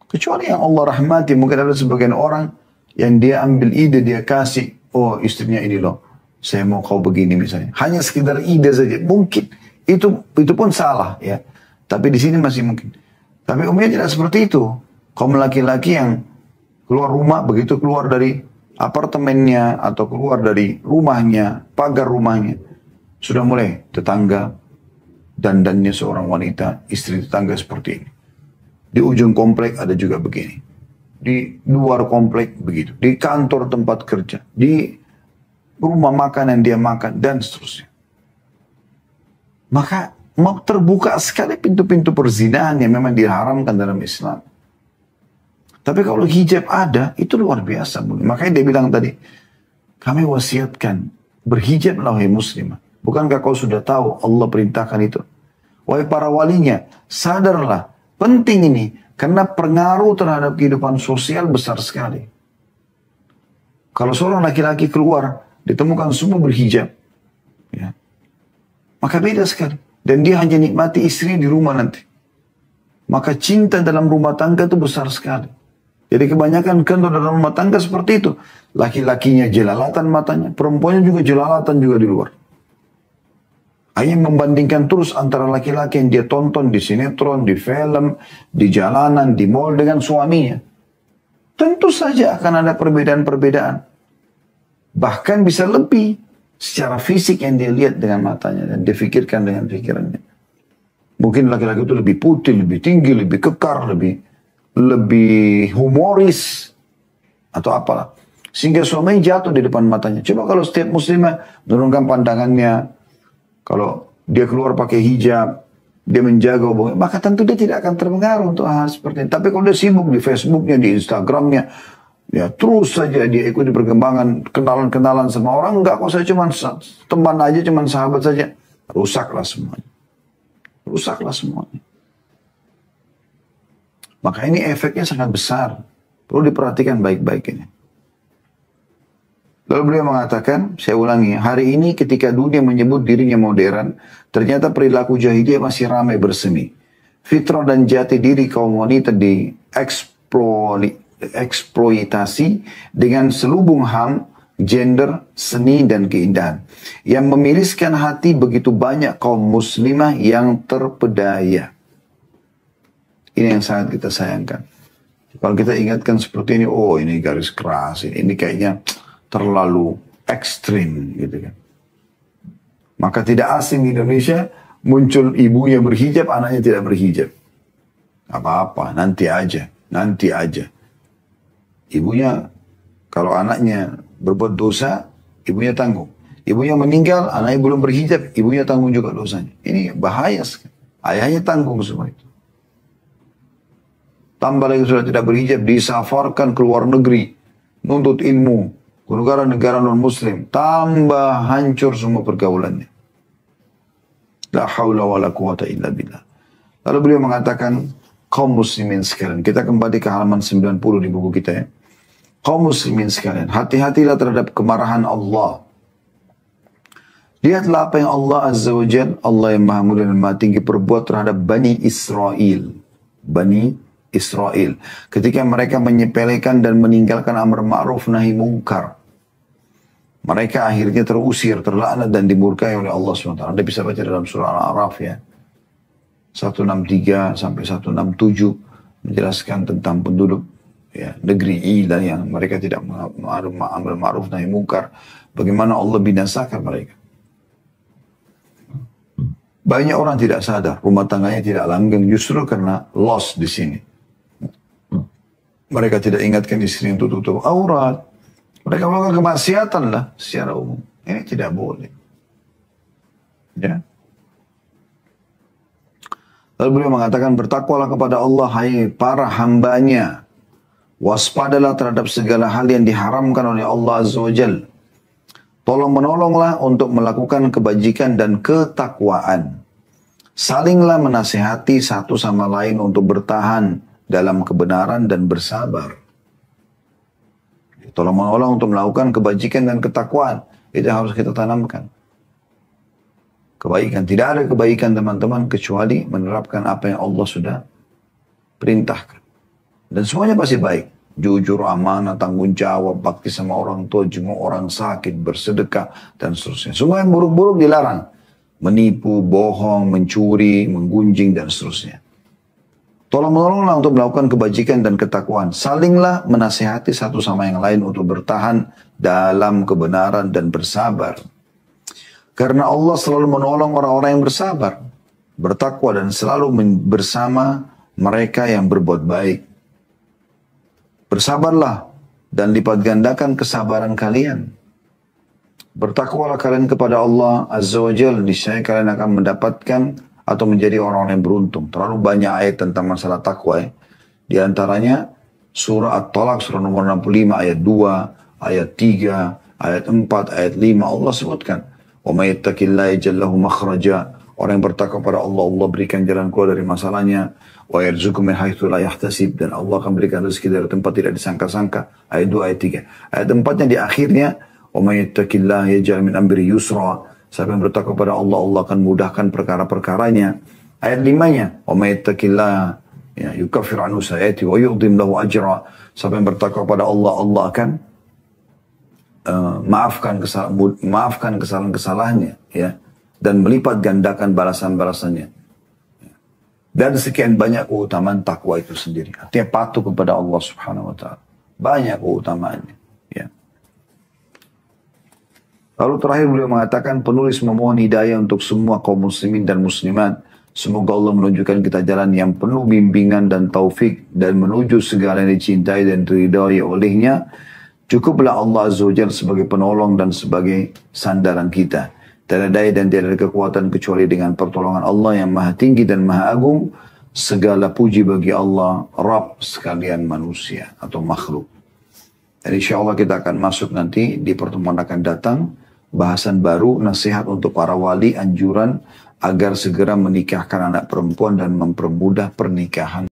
Kecuali yang Allah rahmati, mungkin ada sebagian orang yang dia ambil ide, dia kasih, oh istrinya ini loh, saya mau kau begini misalnya. Hanya sekedar ide saja, mungkin itu pun salah ya. Tapi di sini masih mungkin. Tapi umumnya tidak seperti itu. Kaum laki-laki yang Keluar rumah, begitu keluar dari apartemennya atau keluar dari rumahnya, pagar rumahnya, sudah mulai tetangga dandannya seorang wanita, istri tetangga seperti ini. Di ujung komplek ada juga begini. Di luar komplek begitu. Di kantor tempat kerja. Di rumah makan yang dia makan dan seterusnya. Maka terbuka sekali pintu-pintu perzinahan yang memang diharamkan dalam Islam. Tapi kalau hijab ada, itu luar biasa. Makanya dia bilang tadi, kami wasiatkan, berhijablah wahai muslimah. Bukankah kau sudah tahu Allah perintahkan itu? Wahai para walinya, sadarlah, penting ini. Karena pengaruh terhadap kehidupan sosial besar sekali. Kalau seorang laki-laki keluar, ditemukan semua berhijab. Ya, maka beda sekali. Dan dia hanya nikmati istri di rumah nanti. Maka cinta dalam rumah tangga itu besar sekali. Jadi kebanyakan kendor dalam rumah tangga seperti itu. Laki-lakinya jelalatan matanya, perempuannya juga jelalatan juga di luar. Hanya membandingkan terus antara laki-laki yang dia tonton di sinetron, di film, di jalanan, di mall dengan suaminya. Tentu saja akan ada perbedaan-perbedaan. Bahkan bisa lebih secara fisik yang dia lihat dengan matanya dan dia pikirkan dengan pikirannya. Mungkin laki-laki itu lebih putih, lebih tinggi, lebih kekar, lebih humoris atau apalah. Sehingga suaminya jatuh di depan matanya. Coba kalau setiap muslimah menurunkan pandangannya, kalau dia keluar pakai hijab, dia menjaga hubungan, maka tentu dia tidak akan terpengaruh untuk hal seperti ini. Tapi kalau dia sibuk di Facebooknya, di Instagramnya, ya terus saja dia ikuti perkembangan, kenalan-kenalan sama orang, enggak kok saya cuma teman aja, cuma sahabat saja. Rusaklah semuanya. Rusaklah semuanya. Maka ini efeknya sangat besar. Perlu diperhatikan baik-baik ini. Lalu beliau mengatakan, saya ulangi, hari ini ketika dunia menyebut dirinya modern, ternyata perilaku jahiliyah masih ramai bersemi. Fitrah dan jati diri kaum wanita dieksploitasi dengan selubung HAM, gender, seni, dan keindahan. Yang memiriskan hati begitu banyak kaum muslimah yang terpedaya. Ini yang sangat kita sayangkan. Kalau kita ingatkan seperti ini, oh ini garis keras, ini kayaknya terlalu ekstrim gitu kan. Maka tidak asing di Indonesia muncul ibunya berhijab, anaknya tidak berhijab. Apa-apa, nanti aja. Ibunya, kalau anaknya berbuat dosa, ibunya tanggung. Ibunya meninggal, anaknya belum berhijab, ibunya tanggung juga dosanya. Ini bahaya sekali. Ayahnya tanggung semua itu. Tambah lagi sudah tidak berhijab, disafarkan ke luar negeri, nuntut ilmu ke negara-negara non-muslim, tambah hancur semua pergaulannya. La haula wa la quwata illa billah. Lalu beliau mengatakan, kaum muslimin sekalian, kita kembali ke halaman 90 di buku kita ya. Kaum muslimin sekalian, hati-hatilah terhadap kemarahan Allah. Lihatlah apa yang Allah Azza wa Jal, Allah yang maha mulia dan maha tinggi, perbuat terhadap Bani Israel. Bani Israel. Ketika mereka menyepelekan dan meninggalkan amar ma'ruf nahi mungkar. Mereka akhirnya terusir, terlaknat dan dimurkai oleh Allah SWT. Anda bisa baca dalam surah Al-A'raf ya. 163 sampai 167 menjelaskan tentang penduduk ya, negeri Ilan yang mereka tidak amar ma'ruf nahi mungkar. Bagaimana Allah binasakan mereka. Banyak orang tidak sadar, rumah tangganya tidak langgeng justru karena loss di sini. Mereka tidak ingatkan istri untuk tutup aurat. Mereka melakukan kemaksiatan lah secara umum. Ini tidak boleh. Ya. Lalu beliau mengatakan, bertakwalah kepada Allah, hai para hambanya. Waspadalah terhadap segala hal yang diharamkan oleh Allah Azza wa Jal. Tolong menolonglah untuk melakukan kebajikan dan ketakwaan. Salinglah menasihati satu sama lain untuk bertahan dalam kebenaran dan bersabar. Tolong menolong untuk melakukan kebajikan dan ketakwaan. Itu harus kita tanamkan. Kebaikan. Tidak ada kebaikan teman-teman kecuali menerapkan apa yang Allah sudah perintahkan. Dan semuanya pasti baik. Jujur, amanah, tanggung jawab, bakti sama orang tua, jenguk orang sakit, bersedekah, dan seterusnya. Semua yang buruk-buruk dilarang. Menipu, bohong, mencuri, menggunjing, dan seterusnya. Tolong menolonglah untuk melakukan kebajikan dan ketakwaan. Salinglah menasihati satu sama yang lain untuk bertahan dalam kebenaran dan bersabar. Karena Allah selalu menolong orang-orang yang bersabar, bertakwa dan selalu bersama mereka yang berbuat baik. Bersabarlah dan lipat gandakan kesabaran kalian. Bertakwalah kalian kepada Allah Azza wa Jalla, niscaya kalian akan mendapatkan atau menjadi orang-orang yang beruntung. Terlalu banyak ayat tentang masalah takwa ya. Di antaranya surah At-Talaq, surah nomor 65 ayat 2, ayat 3, ayat 4, ayat 5 Allah sebutkan. Wa may yattaqillaha yaj'al lahu makhraja. Orang yang bertakwa kepada Allah, Allah berikan jalan keluar dari masalahnya. Wa yarzuqhu min haitsu la yahtasib, dan Allah akan berikan rezeki dari tempat tidak disangka-sangka. Ayat 2, ayat 3. Ayat 4-nya di akhirnya, wa may yattaqillaha yaj'al min amri yusra. Siapa yang bertakwa kepada Allah, Allah akan mudahkan perkara-perkaranya. Ayat 5-nya, wa may yattaqillaha yukaffir anhu sayyi'atihi wa yu'dhim lahu ajra. Siapa yang bertakwa kepada Allah, Allah akan maafkan kesalahan-kesalahannya ya, dan melipat gandakan balasan-balasannya. Dan sekian banyak keutamaan takwa itu sendiri. Artinya patuh kepada Allah Subhanahu wa taala. Banyak keutamaannya ya. Lalu terakhir beliau mengatakan, penulis memohon hidayah untuk semua kaum muslimin dan muslimat. Semoga Allah menunjukkan kita jalan yang penuh bimbingan dan taufik dan menuju segala yang dicintai dan diridhai olehnya. Cukuplah Allah Azza wa Jalla sebagai penolong dan sebagai sandaran kita. Tiada daya dan tiada kekuatan kecuali dengan pertolongan Allah yang maha tinggi dan maha agung. Segala puji bagi Allah, Rabb sekalian manusia atau makhluk. Dan insya Allah kita akan masuk nanti di pertemuan akan datang. Bahasan baru, nasihat untuk para wali, anjuran agar segera menikahkan anak perempuan dan mempermudah pernikahan.